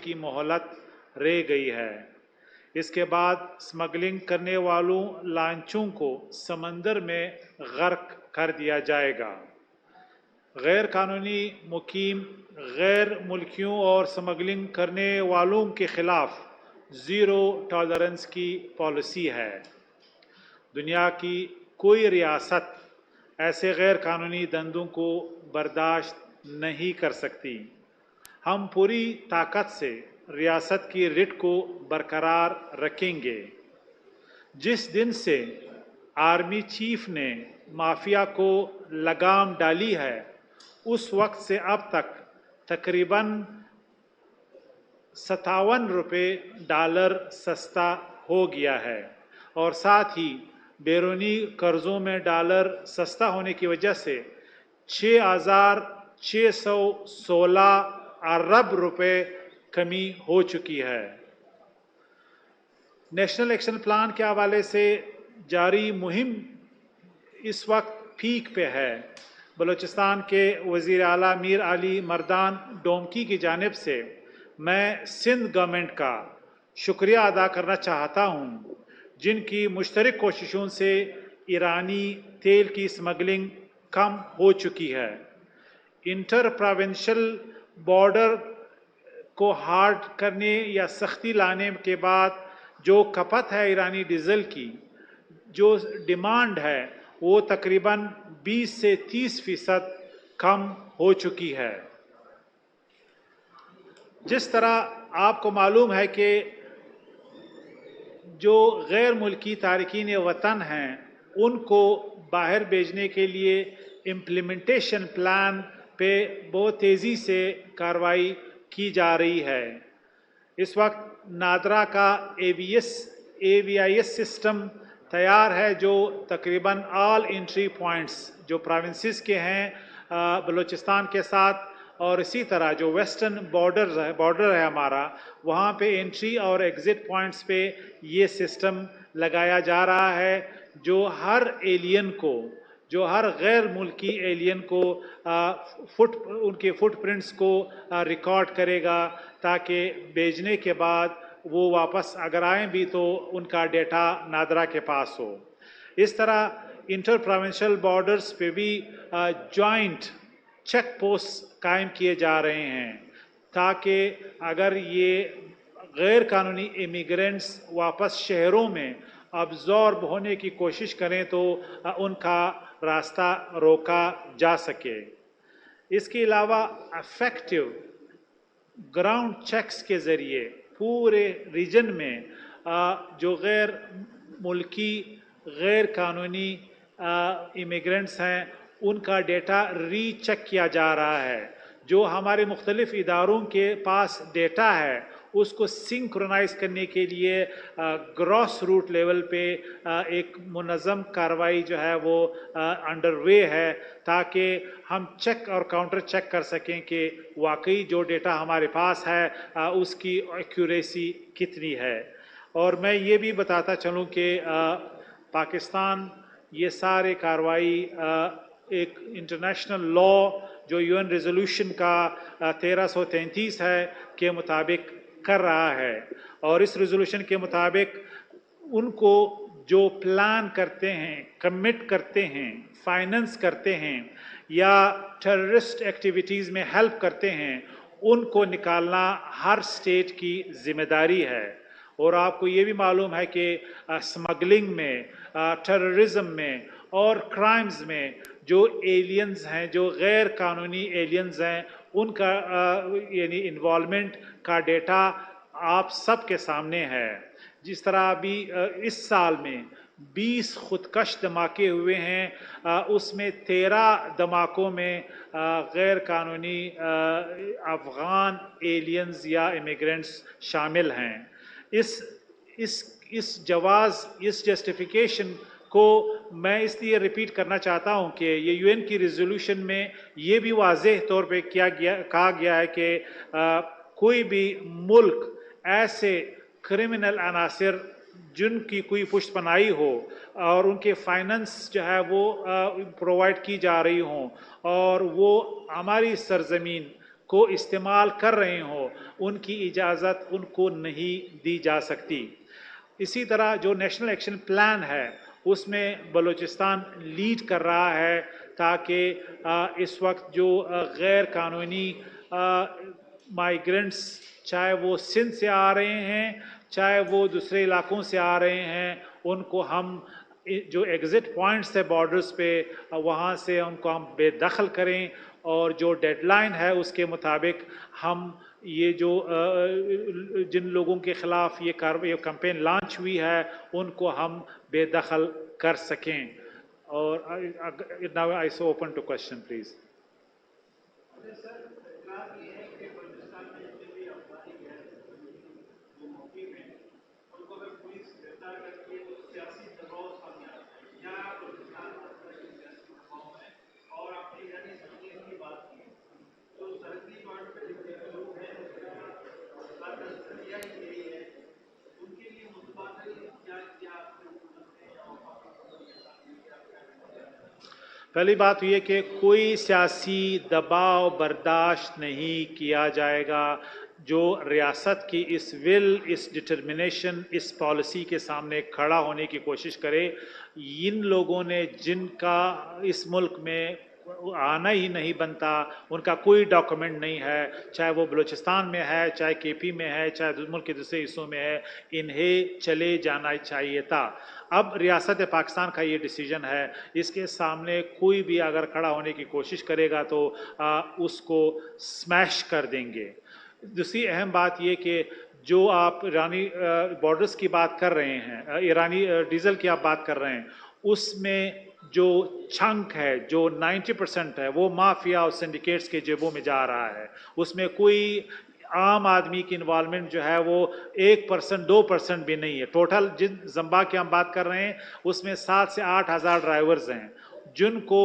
की मोहलत रह गई है। इसके बाद स्मगलिंग करने वालों लांचों को समंदर में गर्क कर दिया जाएगा। गैर कानूनी मुकीम, गैर मुल्कियों और स्मगलिंग करने वालों के खिलाफ ज़ीरो टॉलरेंस की पॉलिसी है। दुनिया की कोई रियासत ऐसे गैर कानूनी धंधों को बर्दाश्त नहीं कर सकती। हम पूरी ताकत से रियासत की रिट को बरकरार रखेंगे। जिस दिन से आर्मी चीफ ने माफिया को लगाम डाली है, उस वक्त से अब तक तकरीबन 57 रुपये डॉलर सस्ता हो गया है और साथ ही बैरूनी कर्जों में डॉलर सस्ता होने की वजह से 6,616 अरब रुपए कमी हो चुकी है। नेशनल एक्शन प्लान के हवाले से जारी मुहिम इस वक्त पीक पे है। बलूचिस्तान के वज़ीर आला मीर अली मर्दान डोमकी की जानिब से मैं सिंध गवर्नमेंट का शुक्रिया अदा करना चाहता हूँ, जिनकी मुश्तरक कोशिशों से ईरानी तेल की स्मगलिंग कम हो चुकी है। इंटर प्रोविंशियल बॉर्डर को हार्ड करने या सख्ती लाने के बाद जो खपत है ईरानी डीजल की, जो डिमांड है वो तकरीबन 20 से 30% कम हो चुकी है। जिस तरह आपको मालूम है कि जो गैर मुल्की तारकीन वतन हैं उनको बाहर भेजने के लिए इम्प्लीमेंटेशन प्लान पे बहुत तेज़ी से कार्रवाई की जा रही है। इस वक्त नादरा का AVIS सिस्टम तैयार है, जो तकरीबन ऑल एंट्री पॉइंट्स जो प्रोविंसेस के हैं बलूचिस्तान के साथ, और इसी तरह जो वेस्टर्न बॉर्डर है हमारा, वहाँ पे एंट्री और एग्ज़िट पॉइंट्स पे ये सिस्टम लगाया जा रहा है, जो हर एलियन को, जो हर गैर मुल्की एलियन को उनके फुटप्रिंट्स को रिकॉर्ड करेगा, ताकि भेजने के बाद वो वापस अगर आए भी तो उनका डेटा नादरा के पास हो। इस तरह इंटर प्रोविंशियल बॉर्डर्स पे भी जॉइंट चेक पोस्ट कायम किए जा रहे हैं, ताकि अगर ये गैर कानूनी इमिग्रेंट्स वापस शहरों में अब्जॉर्ब होने की कोशिश करें तो उनका रास्ता रोका जा सके। इसके अलावा इफेक्टिव ग्राउंड चेक्स के ज़रिए पूरे रीजन में जो गैर मुल्की गैर कानूनी इमिग्रेंट्स हैं उनका डेटा रीचेक किया जा रहा है। जो हमारे मुख्तलिफ इदारों के पास डेटा है उसको सिंक्रोनाइज करने के लिए ग्रॉस रूट लेवल पे एक मुनज़्ज़म कार्रवाई जो है वो अंडरवे है, ताकि हम चेक और काउंटर चेक कर सकें कि वाकई जो डेटा हमारे पास है उसकी एक्यूरेसी कितनी है। और मैं ये भी बताता चलूँ कि पाकिस्तान ये सारे कार्रवाई एक इंटरनेशनल लॉ जो UN रेजोल्यूशन का 1333 है के मुताबिक कर रहा है, और इस रेजोल्यूशन के मुताबिक उनको जो प्लान करते हैं, कमिट करते हैं, फाइनेंस करते हैं या टेररिस्ट एक्टिविटीज़ में हेल्प करते हैं, उनको निकालना हर स्टेट की जिम्मेदारी है। और आपको ये भी मालूम है कि स्मगलिंग में, टेररिज्म में और क्राइम्स में जो एलियंस हैं, जो गैर कानूनी एलियंस हैं, उनका यानी इन्वॉल्वमेंट का डेटा आप सब के सामने है। जिस तरह अभी इस साल में 20 खुदकश धमाके हुए हैं, उसमें 13 धमाकों में गैर कानूनी अफ़गान एलियंस या इमिग्रेंट्स शामिल हैं। इस जस्टिफिकेशन को मैं इसलिए रिपीट करना चाहता हूं कि ये UN की रिजोल्यूशन में ये भी वाज़ेह तौर पे कहा गया है कि कोई भी मुल्क ऐसे क्रिमिनल अनासिर जिनकी कोई पुष्टपनाही हो और उनके फाइनेंस जो है वो प्रोवाइड की जा रही हों और वो हमारी सरजमीन को इस्तेमाल कर रहे हों, उनकी इजाज़त उनको नहीं दी जा सकती। इसी तरह जो नेशनल एक्शन प्लान है उसमें बलूचिस्तान लीड कर रहा है ताकि इस वक्त जो गैर कानूनी माइग्रेंट्स, चाहे वो सिंध से आ रहे हैं चाहे वो दूसरे इलाकों से आ रहे हैं, उनको हम जो एग्ज़िट पॉइंट्स है बॉर्डर्स पे, वहाँ से उनको हम बेदखल करें और जो डेडलाइन है उसके मुताबिक हम ये जो जिन लोगों के ख़िलाफ़ ये कैंपेन लॉन्च हुई है उनको हम बेदखल कर सकें। और now I so open to question please. पहली बात यह कि कोई सियासी दबाव बर्दाश्त नहीं किया जाएगा। जो रियासत की इस विल, इस डिटर्मिनेशन, इस पॉलिसी के सामने खड़ा होने की कोशिश करे, इन लोगों ने जिनका इस मुल्क में आना ही नहीं बनता, उनका कोई डॉक्यूमेंट नहीं है, चाहे वो बलूचिस्तान में है, चाहे केपी में है, चाहे मुल्क के दूसरे हिस्सों में है, इन्हें चले जाना चाहिए था। अब रियासत पाकिस्तान का ये डिसीजन है, इसके सामने कोई भी अगर खड़ा होने की कोशिश करेगा तो उसको स्मैश कर देंगे। दूसरी अहम बात ये कि जो आप ईरानी बॉर्डर्स की बात कर रहे हैं, ईरानी डीजल की आप बात कर रहे हैं, उसमें जो चंक है, जो 90% है, वो माफिया और सिंडिकेट्स के जेबों में जा रहा है। उसमें कोई आम आदमी की इन्वॉल्वमेंट जो है वो 1%, 2% भी नहीं है। टोटल जिन जम्बा की हम बात कर रहे हैं उसमें 7 से 8 हज़ार ड्राइवर्स हैं जिनको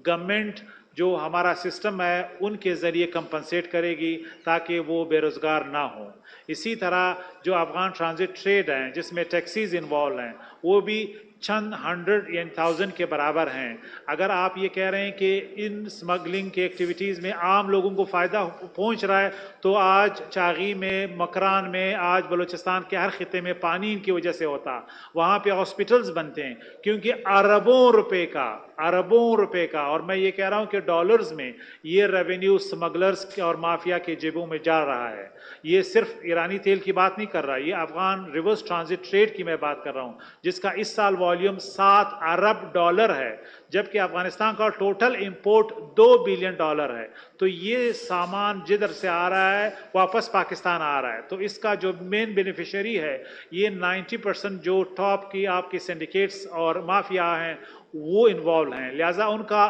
गवर्नमेंट जो हमारा सिस्टम है उनके ज़रिए कंपनसेट करेगी ताकि वो बेरोज़गार ना हो। इसी तरह जो अफ़गान ट्रांजिट ट्रेड हैं जिसमें टैक्सीज इन्वॉल्व हैं, वो भी चंद 100 या 1000 के बराबर हैं। अगर आप ये कह रहे हैं कि इन स्मगलिंग के एक्टिविटीज़ में आम लोगों को फ़ायदा पहुंच रहा है, तो आज चागी में, मकरान में, आज बलूचिस्तान के हर खिते में पानी इनकी वजह से होता। वहाँ पे हॉस्पिटल्स बनते हैं क्योंकि अरबों रुपए का, और मैं ये कह रहा हूँ कि डॉलर्स में ये रेवेन्यू स्मगलर्स और माफिया के जेबों में जा रहा है। ये सिर्फ ईरानी तेल की बात नहीं कर रहा, ये अफगान रिवर्स ट्रांजिट ट्रेड की मैं बात कर रहा हूँ जिसका इस साल वॉल्यूम 7 अरब डॉलर है, जबकि अफगानिस्तान का टोटल इंपोर्ट 2 बिलियन डॉलर है। तो ये सामान जिधर से आ रहा है वापस पाकिस्तान आ रहा है। तो इसका जो मेन बेनिफिशियरी है ये 90% जो टॉप की आपकी सिंडिकेट्स और माफिया हैं वो इन्वॉल्व हैं, लिहाजा उनका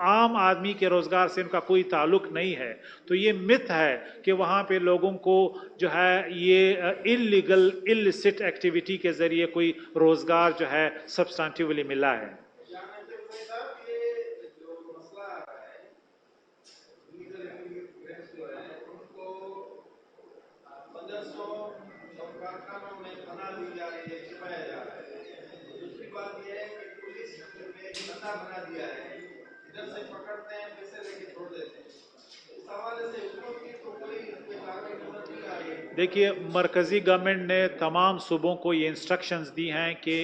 आम आदमी के रोज़गार से उनका कोई ताल्लुक नहीं है। तो ये मिथ है कि वहाँ पे लोगों को जो है ये इलीगल इलिसिट एक्टिविटी के ज़रिए कोई रोज़गार जो है सब्सटेंटिवली मिला है। बना दिया है, इधर से पकड़ते हैं, पैसे लेके छोड़ देते हैं। इस हवाले से हुकूमत की तो कोई कार्रवाई नजर नहीं आ रही है। देखिए, मरकजी गवर्नमेंट ने तमाम सूबों को ये इंस्ट्रक्शंस दी हैं कि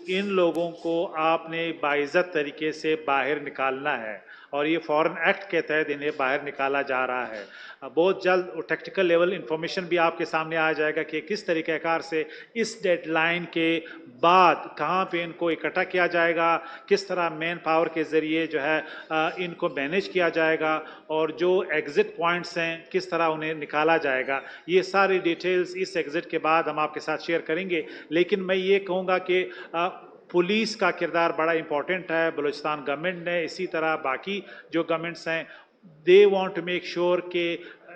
इन लोगों को आपने बाइज़्ज़त तरीके से बाहर निकालना है और ये फॉरेन एक्ट के तहत इन्हें बाहर निकाला जा रहा है। बहुत जल्द टेक्निकल लेवल इंफॉर्मेशन भी आपके सामने आ जाएगा कि किस तरीक़ेकार से इस डेडलाइन के बाद कहाँ पे इनको इकट्ठा किया जाएगा, किस तरह मैन पावर के ज़रिए जो है इनको मैनेज किया जाएगा और जो एग्ज़िट पॉइंट्स हैं किस तरह उन्हें निकाला जाएगा। ये सारी डिटेल्स इस एग्ज़िट के बाद हम आपके साथ शेयर करेंगे। लेकिन मैं ये कहूँगा कि पुलिस का किरदार बड़ा इंपॉर्टेंट है। बलूचिस्तान गवर्नमेंट ने, इसी तरह बाकी जो गवर्नमेंट्स हैं, they want to make sure कि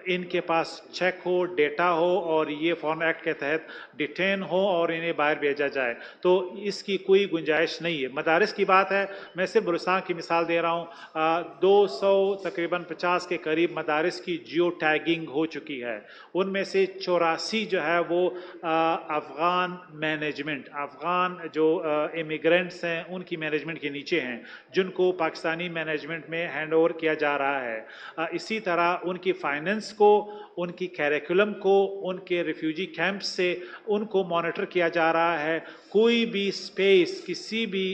इनके पास चेक हो, डेटा हो और ये फॉरेन एक्ट के तहत डिटेन हो और इन्हें बाहर भेजा जाए। तो इसकी कोई गुंजाइश नहीं है। मदारिस की बात है, मैं सिर्फ बलूचिस्तान की मिसाल दे रहा हूँ। 200 तकरीबन 50 के करीब मदारिस की जियो टैगिंग हो चुकी है। उनमें से 84 जो है वो अफ़गान मैनेजमेंट, अफ़गान जो इमिग्रेंट्स हैं उनकी मैनेजमेंट के नीचे हैं, जिनको पाकिस्तानी मैनेजमेंट में हैंड ओवर किया जा रहा है। इसी तरह उनकी फाइनेंस स्टूडेंट्स को, उनकी कैरिकुलम को, उनके रिफ्यूजी कैंप से उनको मॉनिटर किया जा रहा है। कोई भी स्पेस किसी भी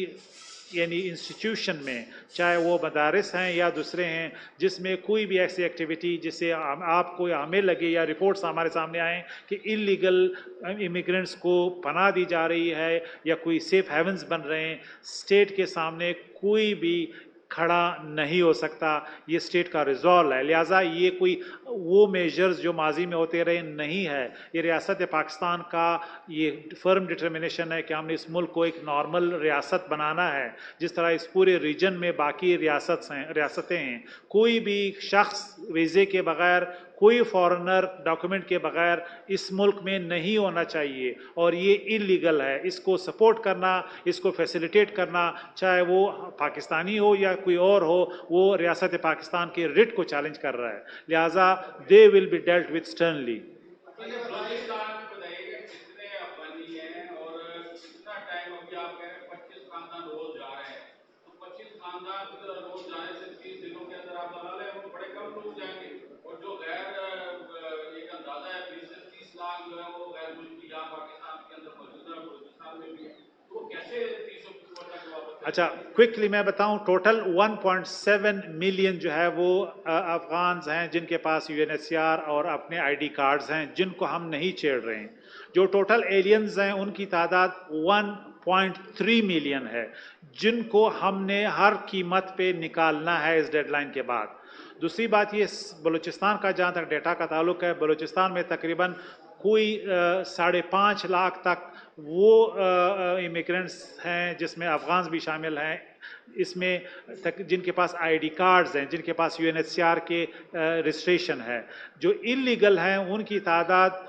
यानी इंस्टीट्यूशन में, चाहे वो मदारिस हैं या दूसरे हैं, जिसमें कोई भी ऐसी एक्टिविटी जिससे आपको या हमें लगे या रिपोर्ट्स हमारे सामने आए कि इलीगल इमिग्रेंट्स को पनाह दी जा रही है या कोई सेफ हेवन्स बन रहे हैं, स्टेट के सामने कोई भी खड़ा नहीं हो सकता। ये स्टेट का रिजॉल्व है, लिहाजा ये कोई वो मेजर्स जो माजी में होते रहे नहीं है। ये रियासत पाकिस्तान का ये फर्म डिटर्मिनेशन है कि हमने इस मुल्क को एक नॉर्मल रियासत बनाना है, जिस तरह इस पूरे रीजन में बाकी रियासतें हैं। कोई भी शख्स वीज़े के बगैर, कोई फॉरेनर डॉक्यूमेंट के बगैर इस मुल्क में नहीं होना चाहिए, और ये इलीगल है। इसको सपोर्ट करना, इसको फैसिलिटेट करना, चाहे वो पाकिस्तानी हो या कोई और हो, वो रियासत पाकिस्तान के रिट को चैलेंज कर रहा है। लिहाजा they will be dealt with sternly. अच्छा, क्विकली मैं बताऊं, टोटल 1.7 मिलियन जो है वो अफगान हैं जिनके पास यूएनएचसीआर और अपने आईडी कार्ड्स हैं, जिनको हम नहीं छेड़ रहे हैं। जो टोटल एलियंस हैं उनकी तादाद 1.3 मिलियन है, जिनको हमने हर कीमत पे निकालना है इस डेडलाइन के बाद। दूसरी बात ये, बलूचिस्तान का जहाँ तक डेटा का ताल्लुक है, बलूचिस्तान में तकरीबन कोई 5.5 लाख तक वो इमिग्रेंट्स हैं जिसमें अफगान भी शामिल हैं, इसमें जिनके पास आईडी कार्ड्स हैं, जिनके पास यूएनएचसीआर के रजिस्ट्रेशन है। जो इलीगल हैं उनकी तादाद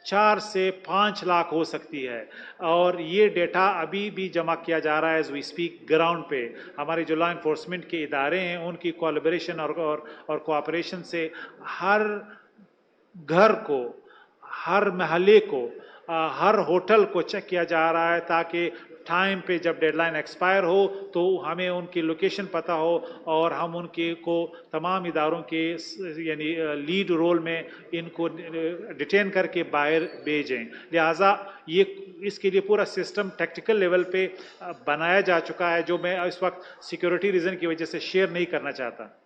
4 से 5 लाख हो सकती है, और ये डेटा अभी भी जमा किया जा रहा है एज वी स्पीक ग्राउंड पे। हमारे जो लॉ इन्फोर्समेंट के इदारे हैं उनकी कोलैबोरेशन और कोऑपरेशन से हर घर को, हर महल्ले को, हर होटल को चेक किया जा रहा है, ताकि टाइम पे जब डेडलाइन एक्सपायर हो तो हमें उनकी लोकेशन पता हो और हम उनके को तमाम इदारों के यानी लीड रोल में इनको डिटेन करके बाहर भेजें। लिहाजा ये इसके लिए पूरा सिस्टम टैक्टिकल लेवल पे बनाया जा चुका है, जो मैं इस वक्त सिक्योरिटी रीज़न की वजह से शेयर नहीं करना चाहता।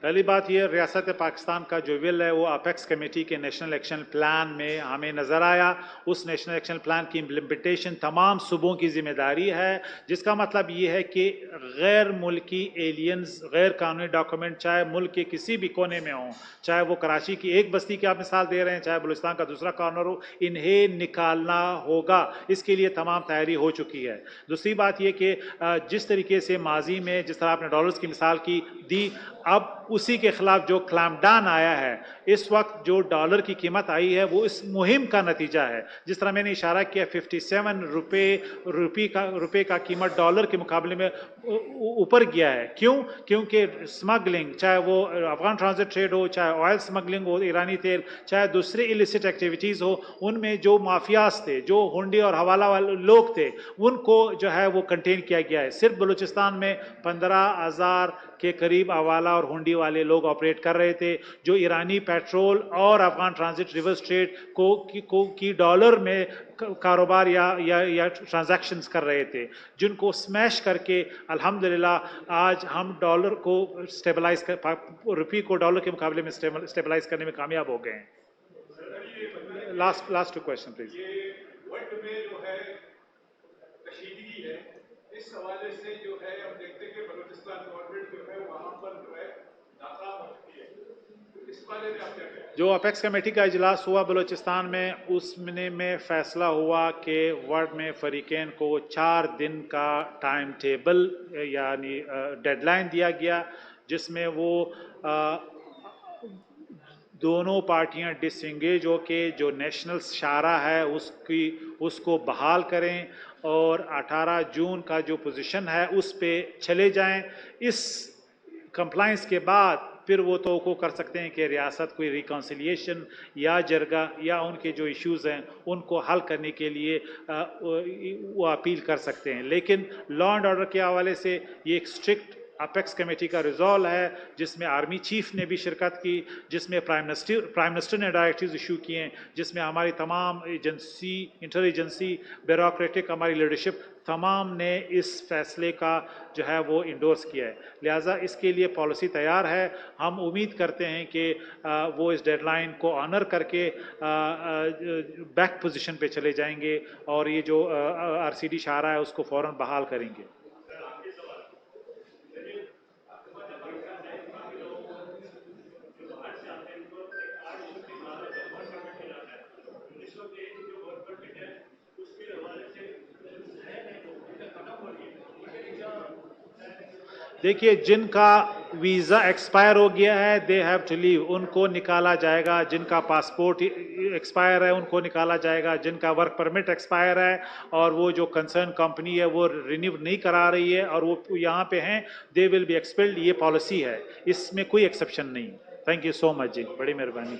पहली बात ये, रियासत पाकिस्तान का जो विल है वो अपेक्स कमेटी के नेशनल एक्शन प्लान में हमें नज़र आया। उस नेशनल एक्शन प्लान की इम्प्लीमेंटेशन तमाम सूबों की जिम्मेदारी है, जिसका मतलब ये है कि गैर मुल्की एलियंस, गैर कानूनी डॉक्यूमेंट चाहे मुल्क के किसी भी कोने में हों, चाहे वो कराची की एक बस्ती की आप मिसाल दे रहे हैं, चाहे बलूचिस्तान का दूसरा कॉर्नर हो, इन्हें निकालना होगा। इसके लिए तमाम तैयारी हो चुकी है। दूसरी बात ये कि जिस तरीके से माजी में जिस तरह आपने डॉलर्स की मिसाल की दी, अब उसी के खिलाफ जो क्लैम्पडाउन आया है, इस वक्त जो डॉलर की कीमत आई है वो इस मुहिम का नतीजा है। जिस तरह मैंने इशारा किया, 57 रुपये का कीमत डॉलर के मुकाबले में ऊपर गया है। क्यों? क्योंकि स्मगलिंग, चाहे वो अफगान ट्रांजिट ट्रेड हो, चाहे ऑयल स्मगलिंग हो, ईरानी तेल, चाहे दूसरी इलिसिट एक्टिविटीज़ हो, उनमें जो माफियाज थे, जो हुंडी और हवाला वाले लोग थे, उनको जो है वो कंटेन किया गया है। सिर्फ बलूचिस्तान में 15,000 के करीब हवाला और हुंडी वाले लोग ऑपरेट कर रहे थे, जो ईरानी पेट्रोल और अफगान ट्रांजिट रिवर्स ट्रेड की डॉलर में कारोबार या ट्रांजैक्शंस कर रहे थे, जिनको स्मैश करके अल्हम्दुलिल्लाह आज हम डॉलर को स्टेबलाइज कर, रुपये को डॉलर के मुकाबले में स्टेबलाइज करने में कामयाब हो गए हैं। Last two question please. इस हवाले से जो है हम देखते हैं कि बलूचिस्तान गवर्नमेंट जो है वहां पर जो है नाकाम हो चुकी है। इस पर हवाले से आप क्या कहें? जो अपेक्स कमेटी का इजलास हुआ बलूचिस्तान में, उसमें में फैसला हुआ कि वर्ल्ड में फ़रीक़ैन को 4 दिन का टाइम टेबल यानी डेडलाइन दिया गया, जिसमें वो दोनों पार्टियां डिसंगेज होके जो नेशनल शारा है उसको बहाल करें और 18 जून का जो पोजीशन है उस पे चले जाएं। इस कंप्लाइंस के बाद फिर वो तो कर सकते हैं कि रियासत कोई रिकॉन्सिलिएशन या जरगा या उनके जो इश्यूज़ हैं उनको हल करने के लिए वो अपील कर सकते हैं। लेकिन लॉ एंड ऑर्डर के हवाले से ये एक स्ट्रिक्ट अपेक्स कमेटी का रिजॉल्व है, जिसमें आर्मी चीफ ने भी शिरकत की, जिसमें प्राइम मिनिस्टर ने डायरेक्टिव्स इशू किए हैं, जिसमें हमारी तमाम एजेंसी, इंटर एजेंसी, ब्यूरोक्रेटिक हमारी लीडरशिप तमाम ने इस फैसले का जो है वो इंडोर्स किया है। लिहाजा इसके लिए पॉलिसी तैयार है। हम उम्मीद करते हैं कि वो इस डेडलाइन को ऑनर करके बैक पोजीशन पे चले जाएंगे और ये जो आरसीडी शारा है उसको फ़ौरन बहाल करेंगे। देखिए, जिनका वीज़ा एक्सपायर हो गया है दे हैव टू लीव, उनको निकाला जाएगा। जिनका पासपोर्ट एक्सपायर है उनको निकाला जाएगा। जिनका वर्क परमिट एक्सपायर है और वो जो कंसर्न कंपनी है वो रिन्यू नहीं करा रही है और वो यहाँ पे हैं, दे विल बी एक्सपेल्ड। ये पॉलिसी है, इसमें कोई एक्सेप्शन नहीं। थैंक यू सो मच जी, बड़ी मेहरबानी।